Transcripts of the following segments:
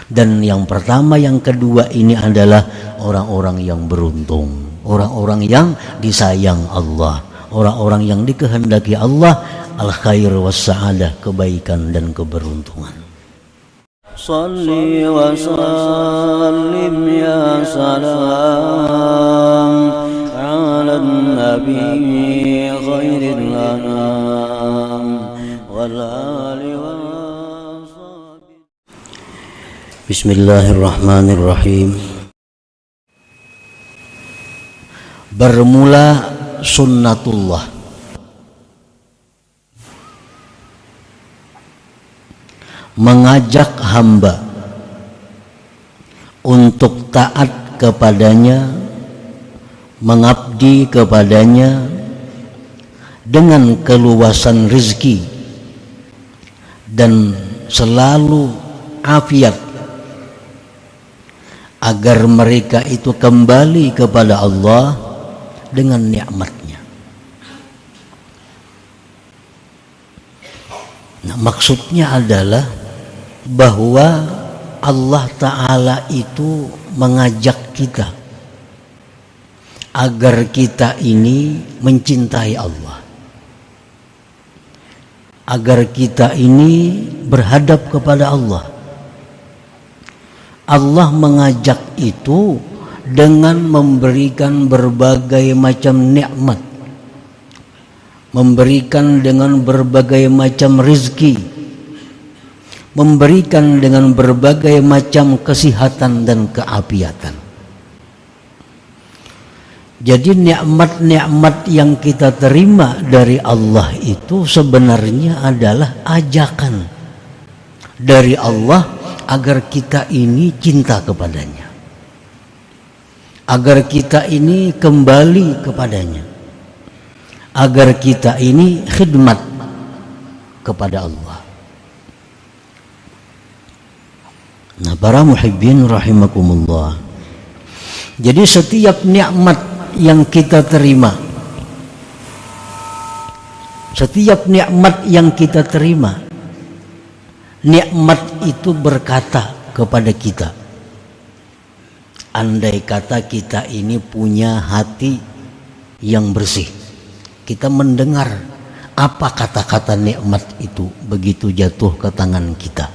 Dan yang pertama, yang kedua ini adalah orang-orang yang beruntung, orang-orang yang disayang Allah, orang-orang yang dikehendaki Allah al-khair was-sa'adah, kebaikan dan keberuntungan. Salli wa sallim ya salam ala nabi khairil anam wal ali wa sahbihi. Bismillahirrahmanirrahim. Bermula sunnatullah. Mengajak hamba untuk taat kepadanya, mengabdi kepadanya dengan keluasan rezeki dan selalu afiat, agar mereka itu kembali kepada Allah dengan nikmatnya. Nah, maksudnya adalah bahwa Allah Ta'ala itu mengajak kita agar kita ini mencintai Allah, agar kita ini berhadap kepada Allah. Allah mengajak itu dengan memberikan berbagai macam nikmat, memberikan dengan berbagai macam rezeki, memberikan dengan berbagai macam kesehatan dan keapiatan. Jadi nikmat-nikmat yang kita terima dari Allah itu sebenarnya adalah ajakan dari Allah agar kita ini cinta kepadanya, agar kita ini kembali kepadanya, agar kita ini khidmat kepada Allah. Nah, para muhibbin rahimakumullah, jadi setiap nikmat yang kita terima, setiap nikmat yang kita terima, nikmat itu berkata kepada kita. Andai kata kita ini punya hati yang bersih, kita mendengar apa kata-kata nikmat itu begitu jatuh ke tangan kita.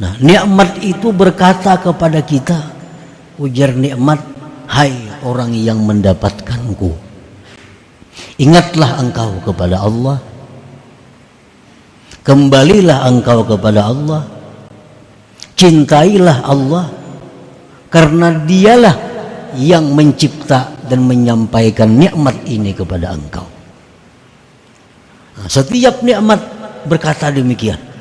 Nah, nikmat itu berkata kepada kita, ujar nikmat, hai orang yang mendapatkanku, ingatlah engkau kepada Allah, kembalilah engkau kepada Allah, cintailah Allah, karena dialah yang mencipta dan menyampaikan nikmat ini kepada engkau. Nah, setiap nikmat berkata demikian.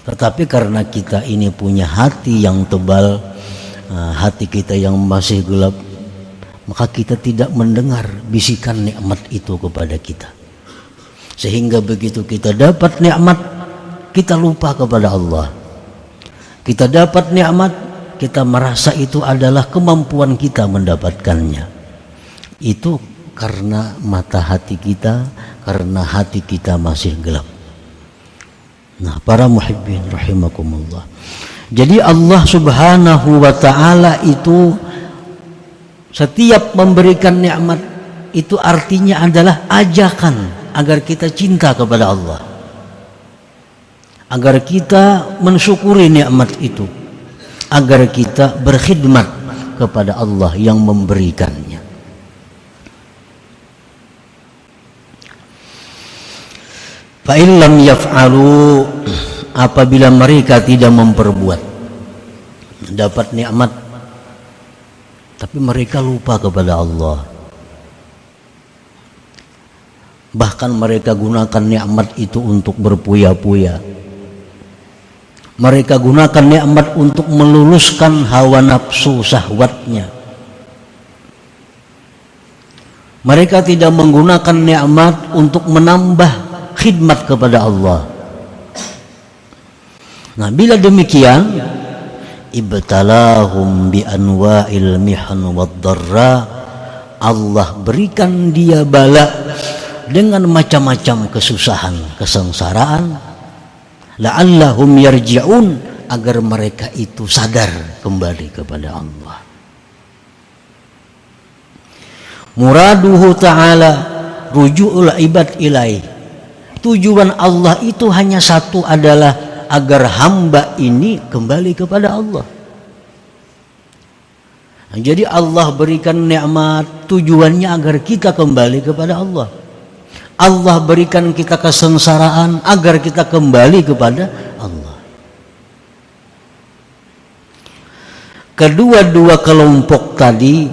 Tetapi karena kita ini punya hati yang tebal, hati kita yang masih gelap, maka kita tidak mendengar bisikan nikmat itu kepada kita. Sehingga begitu kita dapat nikmat, kita lupa kepada Allah. Kita dapat nikmat, kita merasa itu adalah kemampuan kita mendapatkannya. Itu karena mata hati kita, karena hati kita masih gelap. Nah, para muhibbin rahimakumullah, jadi Allah Subhanahu wa ta'ala itu setiap memberikan nikmat itu artinya adalah ajakan agar kita cinta kepada Allah, agar kita mensyukuri nikmat itu, agar kita berkhidmat kepada Allah yang memberikannya. Fa in lam yaf'alu, apabila mereka tidak memperbuat, dapat nikmat tapi mereka lupa kepada Allah, bahkan mereka gunakan nikmat itu untuk berpuya-puya, mereka gunakan nikmat untuk meluluskan hawa nafsu syahwatnya, mereka tidak menggunakan nikmat untuk menambah khidmat kepada Allah. Nah, bila demikian, ibtalahum bi anwa'il mihan wad darra, Allah berikan dia bala dengan macam-macam kesusahan, kesengsaraan la'allahum yarji'un, agar mereka itu sadar kembali kepada Allah. Muraduhu ta'ala ruju'ul ibad ilaih. Tujuan Allah itu hanya satu, adalah agar hamba ini kembali kepada Allah. Nah, jadi Allah berikan nikmat tujuannya agar kita kembali kepada Allah. Allah berikan kita kesengsaraan agar kita kembali kepada Allah. Kedua-dua kelompok tadi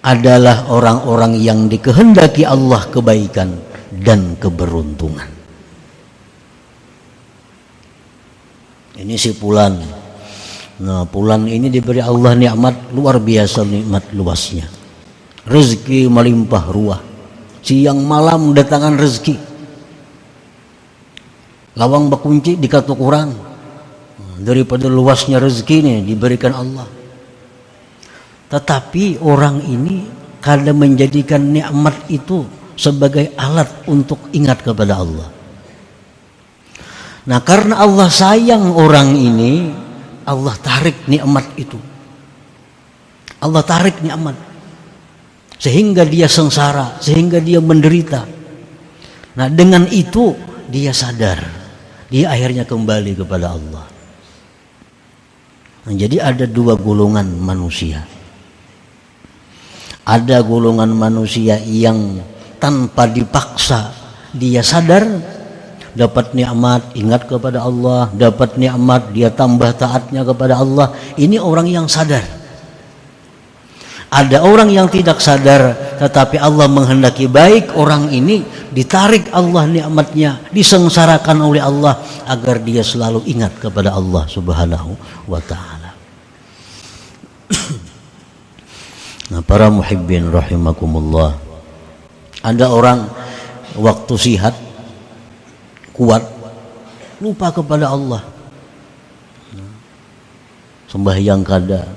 adalah orang-orang yang dikehendaki Allah kebaikan dan keberuntungan. Ini si Fulan. Nah, Fulan ini diberi Allah nikmat luar biasa, nikmat luasnya. Rezeki melimpah ruah. Siang malam mendatangkan rezeki. Lawang bakunci dikatuk kurang. Daripada luasnya rezeki ini diberikan Allah. Tetapi orang ini kadang menjadikan nikmat itu sebagai alat untuk ingat kepada Allah. Nah, karena Allah sayang orang ini, Allah tarik nikmat itu. Allah tarik nikmat. Sehingga dia sengsara, sehingga dia menderita. Nah, dengan itu dia sadar. Dia akhirnya kembali kepada Allah. Nah, jadi ada dua golongan manusia. Ada golongan manusia yang tanpa dipaksa dia sadar, dapat nikmat ingat kepada Allah, dapat nikmat dia tambah taatnya kepada Allah. Ini orang yang sadar. Ada orang yang tidak sadar, tetapi Allah menghendaki baik, orang ini ditarik Allah nikmatnya, disengsarakan oleh Allah agar dia selalu ingat kepada Allah Subhanahu wa ta'ala. Nah, para muhibbin rahimakumullah, ada orang waktu sihat kuat lupa kepada Allah, sembahyang kada,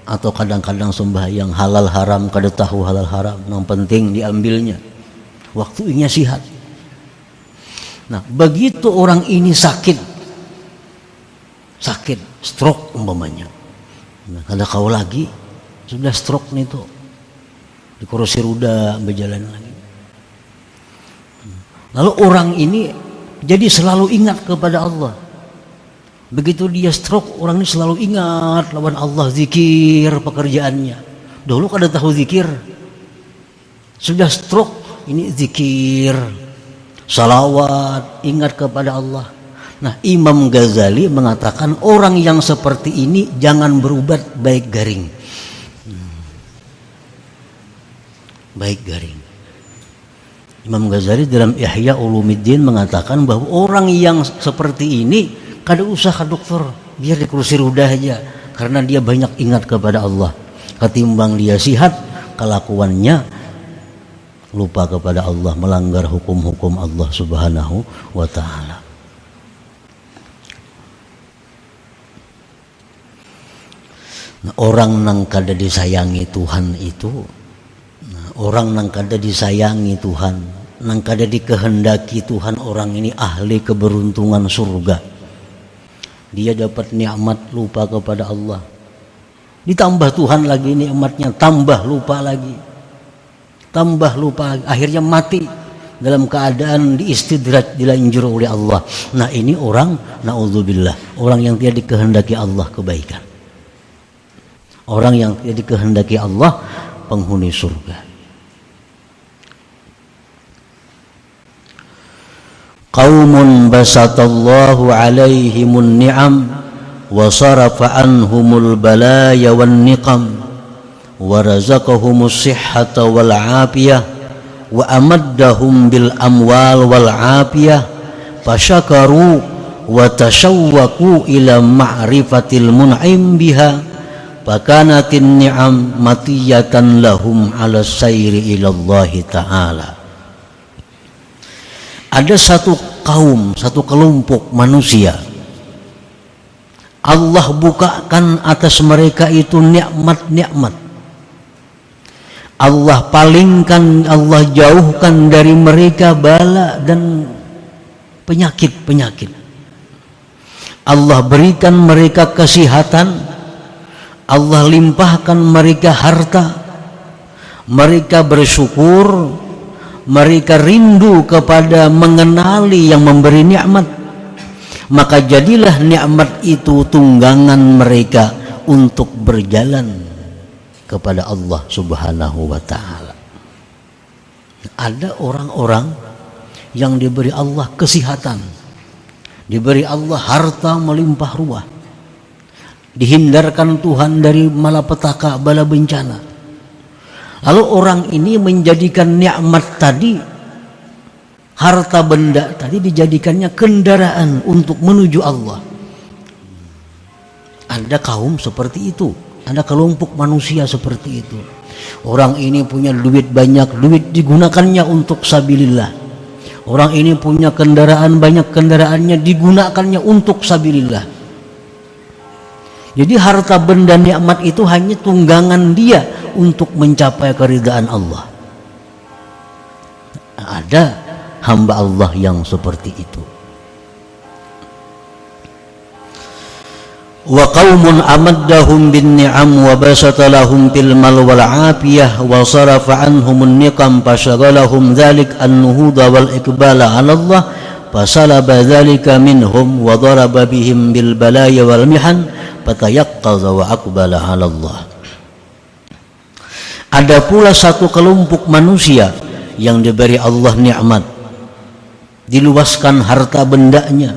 atau kadang-kadang sembahyang halal haram kada tahu halal haram, yang penting diambilnya waktunya sihat. Nah, begitu orang ini sakit stroke umpamanya, nah, kada kau lagi sudah stroke nih tuh, di kursi roda berjalan lagi. Lalu orang ini jadi selalu ingat kepada Allah. Begitu dia stroke, orang ini selalu ingat lawan Allah, zikir pekerjaannya. Dulu kada tahu zikir, sudah stroke ini zikir, salawat, ingat kepada Allah. Nah, Imam Ghazali mengatakan orang yang seperti ini jangan berubat baik garing. Baik garing. Imam Ghazali dalam Ihya Ulumuddin mengatakan bahwa orang yang seperti ini kada usah ke dokter, biar di kursi roda aja, karena dia banyak ingat kepada Allah. Ketimbang dia sihat, kelakuannya lupa kepada Allah, melanggar hukum-hukum Allah Subhanahu wa ta'ala. Nah, orang nang kada disayangi Tuhan itu, orang nang kada disayangi Tuhan, nang kada dikehendaki Tuhan, orang ini ahli keberuntungan surga. Dia dapat nikmat lupa kepada Allah, ditambah Tuhan lagi nikmatnya, tambah lupa lagi, akhirnya mati dalam keadaan diistidraj, dilanjur oleh Allah. Nah, ini orang naudzubillah, orang yang tidak dikehendaki Allah kebaikan, orang yang tidak dikehendaki Allah penghuni surga. Qaumun basatallahu alaihimun ni'am wa sarafa anhumul balaya wan niqam wa razaqahumus sihhata wal afiyah wa amaddahum bil amwal wal afiyah fasyakaru wa tashawwaqu ila ma'rifatil mun'im biha fakanatin ni'am matiyatan lahum ala sayri ila Allah ta'ala. Ada satu kaum, satu kelompok manusia, Allah bukakan atas mereka itu nikmat-nikmat. Allah palingkan, Allah jauhkan dari mereka bala dan penyakit-penyakit. Allah berikan mereka kesehatan, Allah limpahkan mereka harta, mereka bersyukur, mereka rindu kepada mengenali yang memberi nikmat, maka jadilah nikmat itu tunggangan mereka untuk berjalan kepada Allah Subhanahu wa ta'ala. Ada orang-orang yang diberi Allah kesehatan, diberi Allah harta melimpah ruah, dihindarkan Tuhan dari malapetaka bala bencana. Lalu orang ini menjadikan nikmat tadi, harta benda tadi dijadikannya kendaraan untuk menuju Allah. Ada kaum seperti itu, ada kelompok manusia seperti itu. Orang ini punya duit banyak, duit digunakannya untuk sabilillah. Orang ini punya kendaraan banyak, kendaraannya digunakannya untuk sabilillah. Jadi harta benda nikmat itu hanya tunggangan dia untuk mencapai keridhaan Allah. Ada hamba Allah yang seperti itu. Wa qaumun amaddahum bin ni'am wa basata lahum fil mal wal afiyah wa sarafa anhum an-niqam fashaghalahum dhalik an-nuhuda wal iqbala 'ala Allah fasalaba dhalika minhum wa daraba bihim bil balaya wal mihan fatayaqqadha wa aqbala 'ala Allah. Ada pula satu kelompok manusia yang diberi Allah nikmat, diluaskan harta bendanya,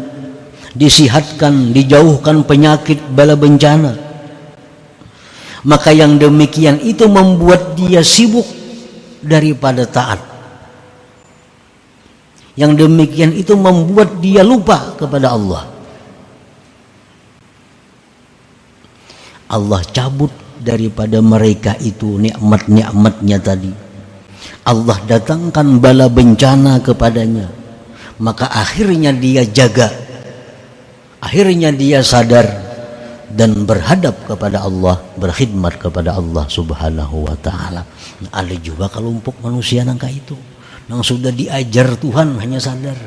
disihatkan, dijauhkan penyakit bala bencana, maka yang demikian itu membuat dia sibuk daripada taat. Yang demikian itu membuat dia lupa kepada Allah. Allah cabut daripada mereka itu nikmat-nikmatnya tadi. Allah datangkan bala bencana kepadanya, maka akhirnya dia jaga, akhirnya dia sadar dan berhadap kepada Allah, berkhidmat kepada Allah Subhanahu wa ta'ala. Ada juga kelompok manusia nangka itu, yang sudah diajar Tuhan hanya sadar.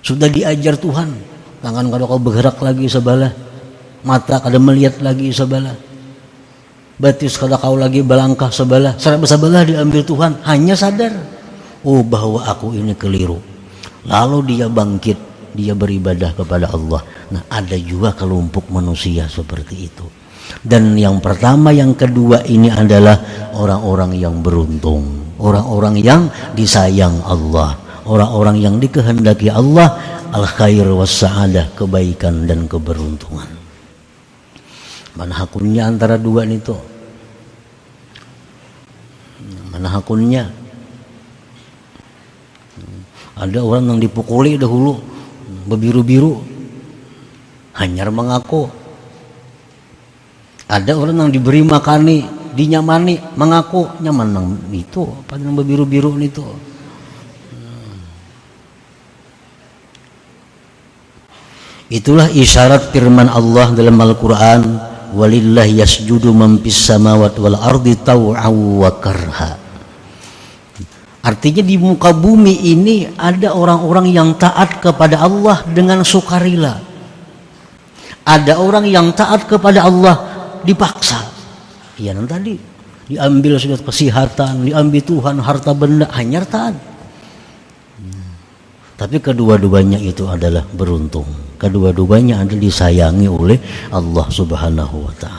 Sudah diajar Tuhan, tangan kada kau bergerak lagi sebelah, mata kada melihat lagi sebelah, batis kada kau lagi balangkah sebelah, sebelah diambil Tuhan, hanya sadar, oh bahwa aku ini keliru. Lalu dia bangkit, dia beribadah kepada Allah. Nah, ada juga kelompok manusia seperti itu. Dan yang pertama, yang kedua ini adalah orang-orang yang beruntung, orang-orang yang disayang Allah, orang-orang yang dikehendaki Allah al-khair was sa'adah, kebaikan dan keberuntungan. Mana hakunnya antara dua itu? Mana hakunnya? Ada orang yang dipukuli dahulu, berbiru-biru, hanyar mengaku. Ada orang yang diberi makani, dinyamani, mengaku nyaman nang itu, apa yang berbiru-biru itu. Itulah isyarat firman Allah dalam Al-Quran, walillahi yasjudu man fis samawati wal ardi taw'an wa karha. Artinya di muka bumi ini ada orang-orang yang taat kepada Allah dengan sukarela. Ada orang yang taat kepada Allah dipaksa. Ya, nanti tadi diambil sudah kesehatan, diambil Tuhan harta benda, hanya taat. Tapi kedua-duanya itu adalah beruntung. Kedua-duanya adalah disayangi oleh Allah Subhanahu wa ta'ala.